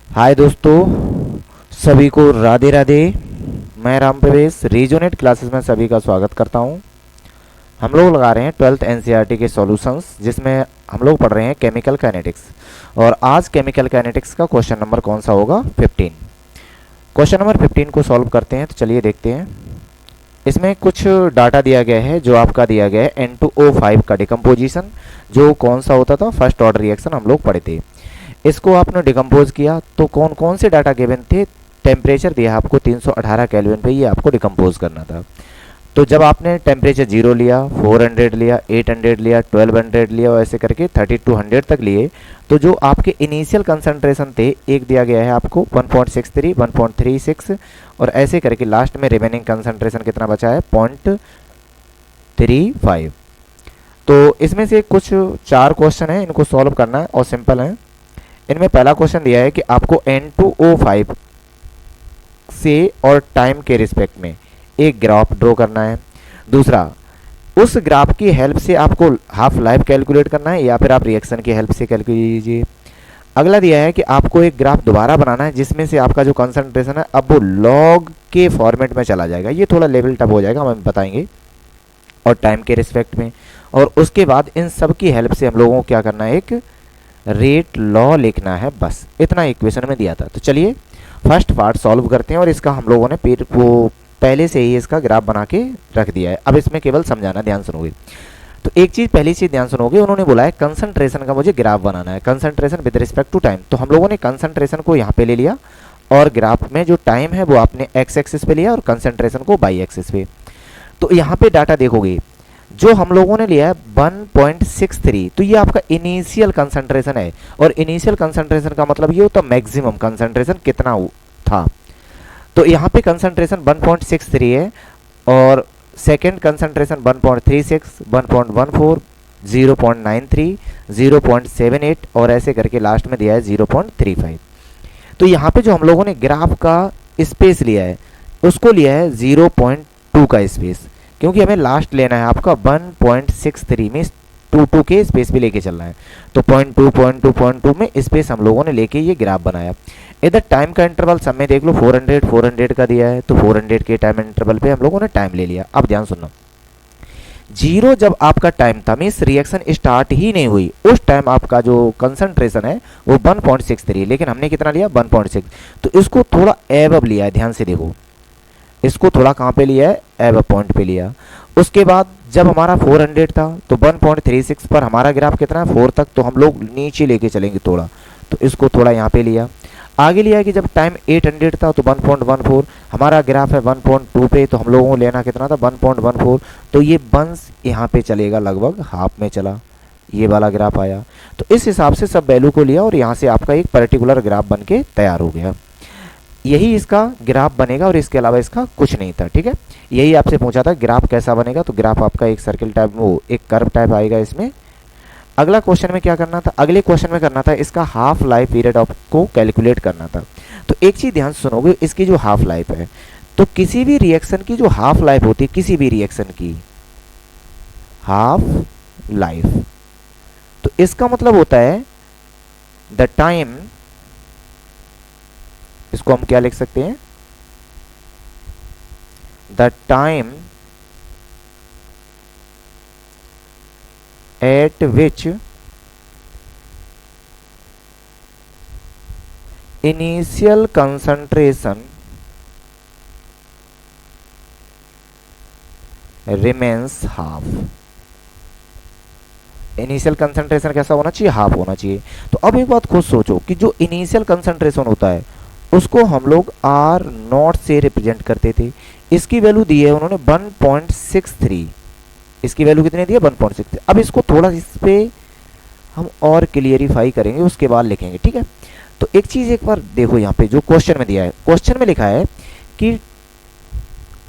हाय दोस्तों, सभी को राधे राधे। मैं राम प्रवेश रीजोनेट क्लासेस में सभी का स्वागत करता हूं। हम लोग लगा रहे हैं 12th एनसीईआरटी के सॉल्यूशंस, जिसमें हम लोग पढ़ रहे हैं केमिकल काइनेटिक्स। और आज केमिकल काइनेटिक्स का क्वेश्चन नंबर कौन सा होगा? 15। क्वेश्चन नंबर 15 को सॉल्व करते हैं। तो चलिए देखते हैं। इसमें कुछ डाटा दिया गया है। जो आपका दिया गया है N2O5 का डिकम्पोजिशन, जो कौन सा होता था, फर्स्ट ऑर्डर रिएक्शन हम लोग पढ़े थे। इसको आपने डिकम्पोज किया तो कौन कौन से डाटा गिवन थे। टेम्परेचर दिया है आपको 318 केल्विन पे, ये आपको डिकम्पोज करना था। तो जब आपने टेम्परेचर 0 लिया, 400 लिया, 800 लिया, 1200 लिया और ऐसे करके 3200 तक लिए, तो जो आपके इनिशियल कंसंट्रेशन थे, एक दिया गया है आपको 1.63, 1.36 और ऐसे करके लास्ट में रिमेनिंग कंसंट्रेशन कितना बचा है? 0.35। तो इसमें से कुछ 4 क्वेश्चन हैं, इनको सॉल्व करना है और सिंपल है। इनमें पहला क्वेश्चन दिया है कि आपको N2O5 से और टाइम के रिस्पेक्ट में एक ग्राफ ड्रॉ करना है। दूसरा, उस ग्राफ की हेल्प से आपको हाफ लाइफ कैलकुलेट करना है या फिर आप रिएक्शन की हेल्प से कैलकुलेट कीजिए। अगला दिया है कि आपको एक ग्राफ दोबारा बनाना है जिसमें से आपका जो कंसंट्रेशन है अब वो लॉग के फॉर्मेट में चला जाएगा। ये थोड़ा लेवल टफ हो जाएगा, हम बताएंगे, और टाइम के रिस्पेक्ट में। और उसके बाद इन सब की हेल्प से हम लोगों को क्या करना है? एक रेट लॉ लिखना है। बस इतना इक्वेशन में दिया था। तो चलिए फर्स्ट पार्ट सॉल्व करते हैं। और इसका हम लोगों ने फिर वो पहले से ही इसका ग्राफ बना के रख दिया है। अब इसमें केवल समझाना, ध्यान सुनोगे। तो एक चीज़, पहली चीज़ ध्यान सुनोगे, उन्होंने बोला है कंसंट्रेशन का मुझे ग्राफ बनाना है, concentration with respect to time. तो हम लोगों ने कंसंट्रेशन को यहाँ पे ले लिया और ग्राफ में जो टाइम है वो आपने एक्स एक्सिस पे लिया और कंसंट्रेशन को वाई एक्सिस पे। तो यहाँ पे डाटा देखोगे, जो हम लोगों ने लिया है 1.63, तो ये आपका इनिशियल कंसंट्रेशन है। और इनिशियल कंसंट्रेशन का मतलब ये होता है मैक्सिमम कंसंट्रेशन कितना था। तो यहाँ पे कंसंट्रेशन 1.63 है और सेकेंड कंसंट्रेशन 1.36, 1.14, 0.93, 0.78 और ऐसे करके लास्ट में दिया है 0.35। तो यहाँ पे जो हम लोगों ने ग्राफ का स्पेस लिया है उसको लिया है 0.2 का स्पेस, क्योंकि हमें लास्ट लेना है आपका 1.63 में 2 के स्पेस भी लेके चलना है। तो 0.2 में स्पेस हम लोगों ने लेके ये ग्राफ बनाया। इधर टाइम का इंटरवल सब में देख लो, 400 का दिया है, तो 400 के टाइम इंटरवल पे हम लोगों ने टाइम ले लिया। अब ध्यान सुनना, 0 जब आपका टाइम था, मीन्स रिएक्शन स्टार्ट ही नहीं हुई, उस टाइम आपका जो कंसंट्रेशन है वो 1.63, लेकिन हमने कितना लिया? 1.6। तो इसको थोड़ा एबव लिया है, ध्यान से देखो, इसको थोड़ा कहाँ पे लिया है? एबव पॉइंट पे लिया। उसके बाद जब हमारा 400 था तो 1.36 पर हमारा ग्राफ कितना है? 4 तक, तो हम लोग नीचे लेके चलेंगे थोड़ा, तो इसको थोड़ा यहाँ पे लिया। आगे लिया कि जब टाइम 800 था तो 1.14, हमारा ग्राफ है 1.2 पे, तो हम लोगों को लेना कितना था? 1.14। तो ये बंस यहाँ पे चलेगा, लगभग हाफ में चला, ये वाला ग्राफ आया। तो इस हिसाब से सब वैल्यू को लिया और यहाँ से आपका एक पर्टिकुलर ग्राफ बन के तैयार हो गया। यही इसका ग्राफ बनेगा और इसके अलावा इसका कुछ नहीं था। ठीक है, यही आपसे पूछा था ग्राफ कैसा बनेगा। तो ग्राफ आपका एक सर्किल टाइप, वो एक कर्व टाइप आएगा इसमें। अगला क्वेश्चन में क्या करना था? अगले क्वेश्चन में करना था इसका हाफ लाइफ पीरियड ऑफ को कैलकुलेट करना था। तो एक चीज ध्यान सुनोगे, इसकी जो हाफ लाइफ है, तो किसी भी रिएक्शन की जो हाफ लाइफ होती है, किसी भी रिएक्शन की हाफ लाइफ, तो इसका मतलब होता है द टाइम, इसको हम क्या लिख सकते हैं? The time at which initial concentration remains half। Initial concentration कैसा होना चाहिए? हाफ होना चाहिए। तो अब एक बात खुद सोचो कि जो इनिशियल कंसंट्रेशन होता है उसको हम लोग आर नॉट से रिप्रेजेंट करते थे। इसकी वैल्यू दी है उन्होंने 1.63, इसकी वैल्यू कितनी दी है? 1.6। अब इसको थोड़ा इस पे हम और क्लियरिफाई करेंगे, उसके बाद लिखेंगे। ठीक है, तो एक चीज एक बार देखो, यहाँ पे जो क्वेश्चन में दिया है, क्वेश्चन में लिखा है कि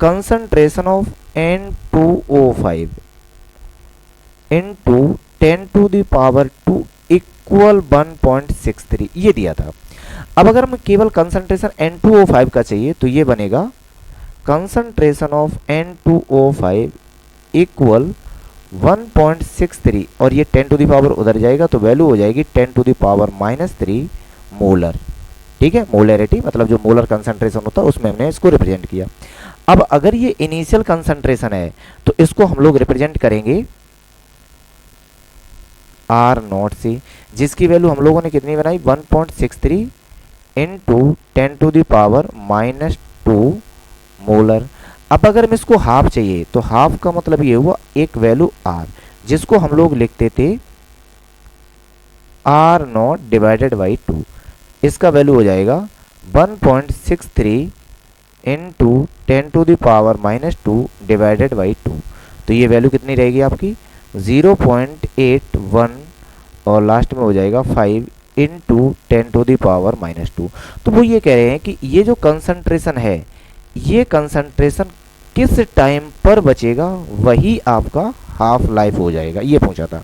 concentration of N2O5 into 10⁻² equal 1.63 ये दिया था। अब अगर हमें केवल कंसंट्रेशन N2O5 का चाहिए तो ये बनेगा कंसंट्रेशन ऑफ N2O5 इक्वल 1.63 और ये 10 टू द पावर उधर जाएगा तो वैल्यू हो जाएगी 10 टू द पावर -3 मोलर। ठीक है, मोलैरिटी मतलब जो मोलर कंसंट्रेशन होता है उसमें हमने इसको रिप्रेजेंट किया। अब अगर ये इनिशियल कंसंट्रेशन है तो इसको हम लोग रिप्रेजेंट करेंगे आर नॉट से, जिसकी वैल्यू हम लोगों ने कितनी बनाई 1.63 इंटू 10⁻⁻² मोलर। अब अगर हम इसको हाफ चाहिए तो हाफ का मतलब ये हुआ एक वैल्यू आर, जिसको हम लोग लिखते थे आर नॉट डिवाइडेड बाई 2। इसका वैल्यू हो जाएगा 1.63 इंटू 10⁻⁻² डिवाइडेड बाई 2। तो ये वैल्यू कितनी रहेगी आपकी 0.81 और लास्ट में हो जाएगा 5 इंटू 10⁻⁻²। तो वो ये कह रहे हैं कि ये जो कंसंट्रेशन है, ये कंसंट्रेशन किस टाइम पर बचेगा वही आपका हाफ लाइफ हो जाएगा, ये पूछा था।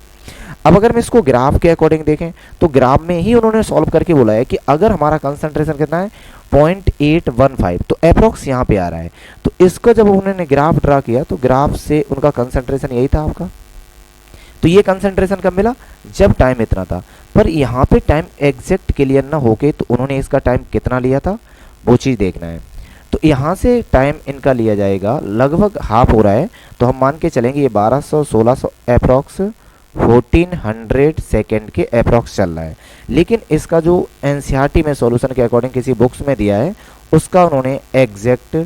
अब अगर हम इसको ग्राफ के अकॉर्डिंग देखें तो ग्राफ में ही उन्होंने सॉल्व करके बोला है कि अगर हमारा कंसंट्रेशन कितना है 0.815, तो अप्रोक्स यहाँ पे आ रहा है। तो इसका जब उन्होंने ग्राफ ड्रा किया तो ग्राफ से उनका कंसंट्रेशन यही था आपका। तो ये कंसंट्रेशन कब मिला जब टाइम इतना था, पर यहाँ पे टाइम एग्जैक्ट क्लियर ना होके तो उन्होंने इसका टाइम कितना लिया था वो चीज़ देखना है। तो यहाँ से टाइम इनका लिया जाएगा लगभग हाफ हो रहा है, तो हम मान के चलेंगे ये 1200-1600 अप्रॉक्स 1400 सेकेंड के अप्रॉक्स चल रहा है। लेकिन इसका जो एनसीईआरटी में सॉल्यूशन के अकॉर्डिंग किसी बुक्स में दिया है उसका उन्होंने एग्जैक्ट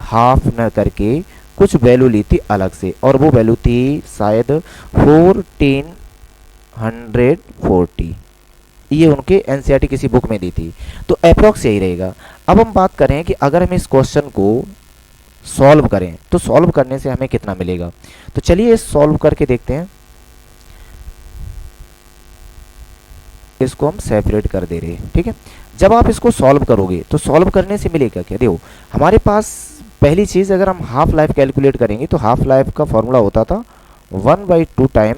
हाफ न करके कुछ वैल्यू ली थी अलग से, और वो वैल्यू थी शायद 1440। ये उनके एनसीईआरटी किसी बुक में दी थी, तो अप्रॉक्स यही रहेगा। अब हम बात करें कि अगर हम इस क्वेश्चन को सॉल्व करें तो सॉल्व करने से हमें कितना मिलेगा, तो चलिए इस सॉल्व करके देखते हैं। इसको हम सेपरेट कर दे रहे हैं, ठीक है। जब आप इसको सॉल्व करोगे तो सॉल्व करने से मिलेगा क्या, देखो हमारे पास पहली चीज़ अगर हम हाफ लाइफ कैलकुलेट करेंगे तो हाफ लाइफ का फॉर्मूला होता था 1/2 टाइम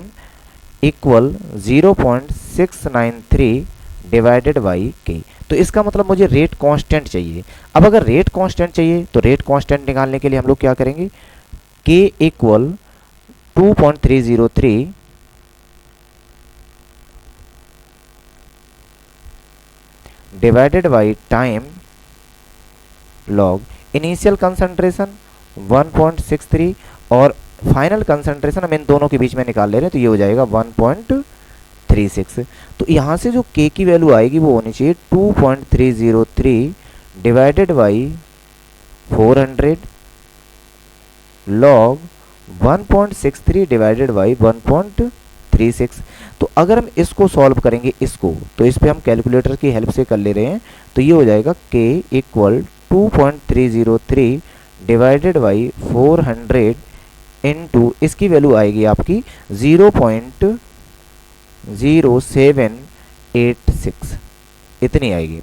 इक्वल 0.693 डिवाइडेड बाई के। तो इसका मतलब मुझे रेट कांस्टेंट चाहिए। अब अगर रेट कांस्टेंट चाहिए तो रेट कांस्टेंट निकालने के लिए हम लोग क्या करेंगे, के equal 2.303 divided by time log initial concentration 1.63 और फाइनल कंसंट्रेशन हम इन दोनों के बीच में निकाल ले रहे हैं, तो ये हो जाएगा 1.36। तो यहाँ से जो के की वैल्यू आएगी वो होनी चाहिए 2.303 divided by 400 log 1.63 divided by 1.36। तो अगर हम इसको सॉल्व करेंगे इसको, तो इस पे हम कैलकुलेटर की हेल्प से कर ले रहे हैं, तो ये हो जाएगा के इक्वल 2.303 डिवाइडेड बाई 400 इंटू इसकी वैल्यू आएगी आपकी 0.0786, इतनी आएगी।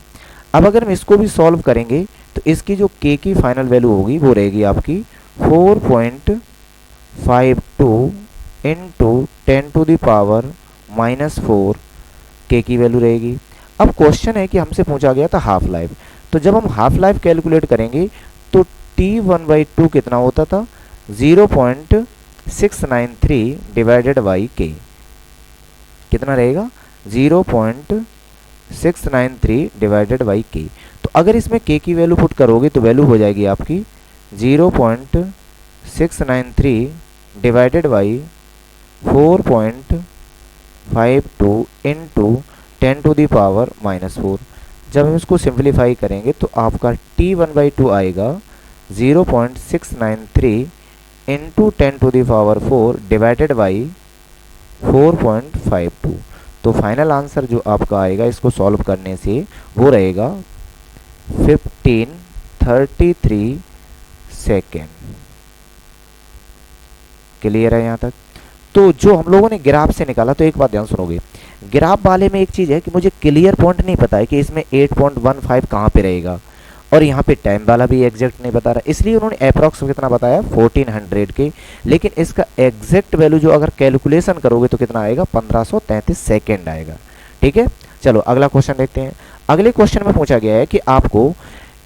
अब अगर हम इसको भी सॉल्व करेंगे तो इसकी जो के की फाइनल वैल्यू होगी वो रहेगी आपकी 4.52 इंटू 10⁻⁻⁴ के की वैल्यू रहेगी। अब क्वेश्चन है कि हमसे पूछा गया था हाफ लाइफ, तो जब हम हाफ लाइफ कैलकुलेट करेंगे तो T1/2 कितना होता था 0.693 डिवाइडेड बाई के, कितना रहेगा 0.693 डिवाइडेड बाई के। तो अगर इसमें के की वैल्यू पुट करोगे तो वैल्यू हो जाएगी आपकी 0.693 डिवाइडेड बाई 4.52 इंटू 10⁻⁻⁴। जब हम इसको सिंप्लीफाई करेंगे तो आपका T1/2 आएगा 0.693 इंटू 10⁻⁴ डिवाइडेड बाई 4.52। तो फाइनल आंसर जो आपका आएगा इसको सॉल्व करने से वो रहेगा 1533 सेकेंड। क्लियर है यहाँ तक। तो जो हम लोगों ने ग्राफ से निकाला, तो एक बात ध्यान सुनोगे, ग्राफ वाले में एक चीज़ है कि मुझे क्लियर पॉइंट नहीं पता है कि इसमें 8.15 कहाँ पे रहेगा, और यहाँ पे टाइम वाला भी एग्जैक्ट नहीं बता रहा, इसलिए उन्होंने अप्रॉक्स कितना बताया 1400 के, लेकिन इसका एग्जैक्ट वैल्यू जो अगर कैलकुलेशन करोगे तो कितना आएगा 1533 सेकेंड आएगा। ठीक है, चलो अगला क्वेश्चन देखते हैं। अगले क्वेश्चन में पूछा गया है कि आपको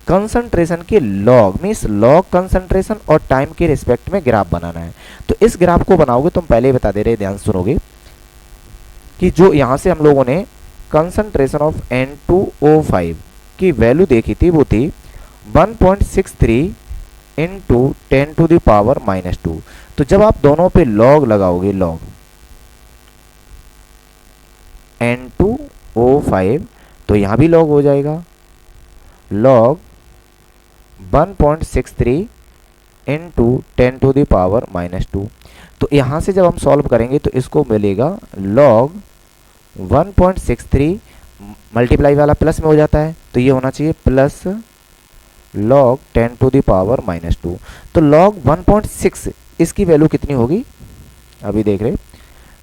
कंसंट्रेशन के लॉग मीन्स लॉग कंसंट्रेशन और टाइम के रिस्पेक्ट में ग्राफ बनाना है। तो इस ग्राफ को बनाओगे तो हम पहले ही बता दे रहे, ध्यान सुनोगे, कि जो यहाँ से हम लोगों ने कंसंट्रेशन ऑफ N2O5 की वैल्यू देखी थी वो थी 1.63 इंटू 10⁻⁻²। तो जब आप दोनों पे लॉग लगाओगे, लॉग N2O5, तो यहाँ भी लॉग हो जाएगा लॉग 1.63 इंटू 10⁻⁻²। तो यहाँ से जब हम सॉल्व करेंगे तो इसको मिलेगा लॉग 1.63 मल्टीप्लाई वाला प्लस में हो जाता है, तो ये होना चाहिए प्लस लॉग 10⁻⁻²। तो लॉग 1.6 इसकी वैल्यू कितनी होगी, अभी देख रहे,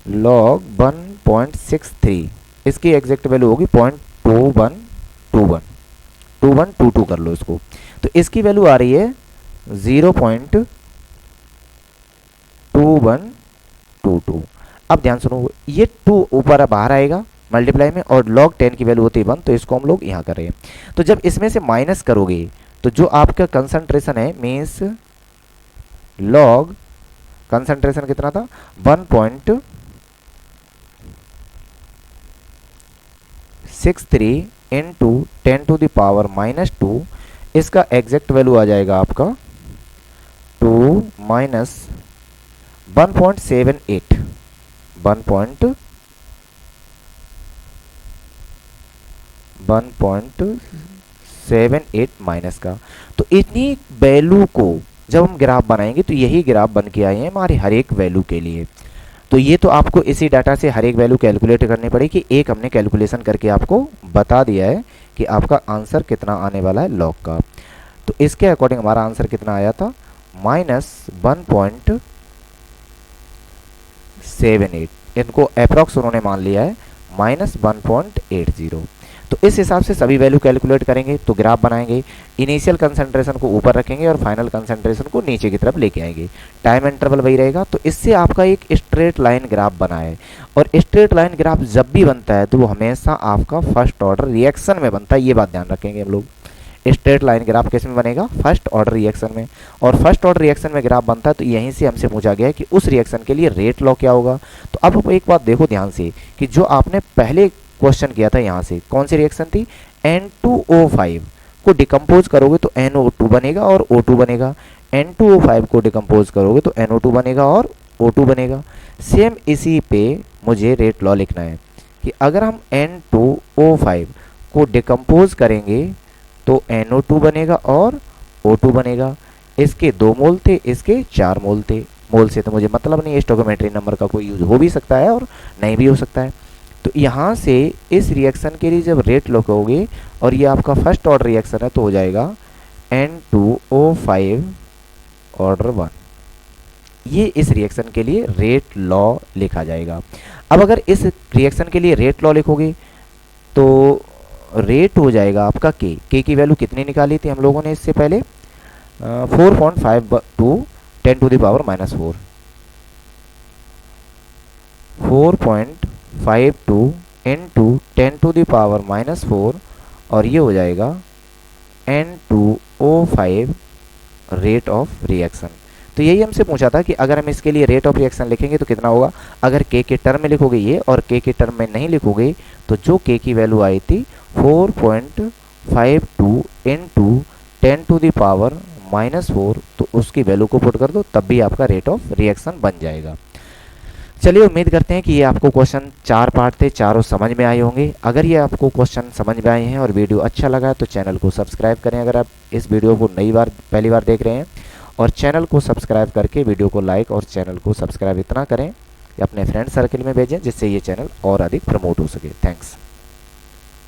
लॉग 1.63 इसकी एग्जैक्ट वैल्यू होगी 0.2122 कर लो इसको। तो इसकी वैल्यू आ रही है 0.2122। अब ध्यान सुनो, ये 2 ऊपर बाहर आएगा मल्टीप्लाई में और log 10 की वैल्यू होती है 1, तो इसको हम लोग यहाँ कर रहे हैं। तो जब इसमें से माइनस करोगे तो जो आपका कंसंट्रेशन है, मीन्स log कंसंट्रेशन कितना था 1.63 इंटू 10⁻⁻², इसका एग्जैक्ट वैल्यू आ जाएगा आपका 2 माइनस 1.78 1.78 माइनस का। तो इतनी वैल्यू को जब हम ग्राफ बनाएंगे तो यही ग्राफ बन के आए हैं हमारे हर एक वैल्यू के लिए। तो ये तो आपको इसी डाटा से हर एक वैल्यू कैलकुलेट करनी पड़ेगी। एक हमने कैलकुलेशन करके आपको बता दिया है कि आपका आंसर कितना आने वाला है लॉग का। तो इसके अकॉर्डिंग हमारा आंसर कितना आया था, -1.78। इनको अप्रॉक्स उन्होंने मान लिया है -1.80। तो इस हिसाब से सभी वैल्यू कैलकुलेट करेंगे तो ग्राफ बनाएंगे। इनिशियल कंसंट्रेशन को ऊपर रखेंगे और फाइनल कंसंट्रेशन को नीचे की तरफ लेके आएंगे। टाइम इंटरवल वही रहेगा। तो इससे आपका एक स्ट्रेट लाइन ग्राफ बना है। और स्ट्रेट लाइन ग्राफ जब भी बनता है तो वो हमेशा आपका फर्स्ट ऑर्डर रिएक्शन में बनता है। ये बात ध्यान रखेंगे हम लोग। स्ट्रेट लाइन ग्राफ किस में बनेगा, फर्स्ट ऑर्डर रिएक्शन में। और फर्स्ट ऑर्डर रिएक्शन में ग्राफ बनता है तो यहीं से हमसे पूछा गया है कि उस रिएक्शन के लिए रेट लॉ क्या होगा। तो अब एक बात देखो ध्यान से कि जो आपने पहले क्वेश्चन किया था, यहाँ से कौन सी रिएक्शन थी, N2O5 को डिकम्पोज करोगे तो NO2 बनेगा और O2 बनेगा। N2O5 को डिकम्पोज करोगे तो NO2 बनेगा और O2 बनेगा। सेम इसी पे मुझे रेट लॉ लिखना है कि अगर हम N2O5 को डिकम्पोज करेंगे तो NO2 बनेगा और O2 बनेगा। इसके 2 मोल थे, इसके 4 मोल थे। मोल से तो मुझे मतलब नहीं है, स्टोइकोमेट्रिक नंबर का कोई यूज हो भी सकता है और नहीं भी हो सकता है। तो यहाँ से इस रिएक्शन के लिए जब रेट लॉ करोगे और ये आपका फर्स्ट ऑर्डर रिएक्शन है तो हो जाएगा N2O5 ऑर्डर 1। ये इस रिएक्शन के लिए रेट लॉ लिखा जाएगा। अब अगर इस रिएक्शन के लिए रेट लॉ लिखोगे तो रेट हो जाएगा आपका के की वैल्यू कितनी निकाली थी हम लोगों ने इससे पहले, 4.52 10⁻⁻4, 4.52 इंटू 10⁻⁻4 और ये हो जाएगा N2O5 रेट ऑफ रिएक्शन। तो यही हमसे पूछा था कि अगर हम इसके लिए रेट ऑफ रिएक्शन लिखेंगे तो कितना होगा। अगर के टर्म में लिखोगे ये और के टर्म में नहीं लिखोगे तो जो के की वैल्यू आई थी 4.52 इंटू 10⁻⁻4, तो उसकी वैल्यू को पुट कर दो तब भी आपका रेट ऑफ रिएक्शन बन जाएगा। चलिए उम्मीद करते हैं कि ये आपको क्वेश्चन 4 पार्ट थे, चारों समझ में आए होंगे। अगर ये आपको क्वेश्चन समझ में आए हैं और वीडियो अच्छा लगा है तो चैनल को सब्सक्राइब करें अगर आप इस वीडियो को पहली बार देख रहे हैं। और चैनल को सब्सक्राइब करके वीडियो को लाइक और चैनल को सब्सक्राइब इतना करें कि अपने फ्रेंड सर्कल में भेजें जिससे ये चैनल और अधिक प्रमोट हो सके। थैंक्स।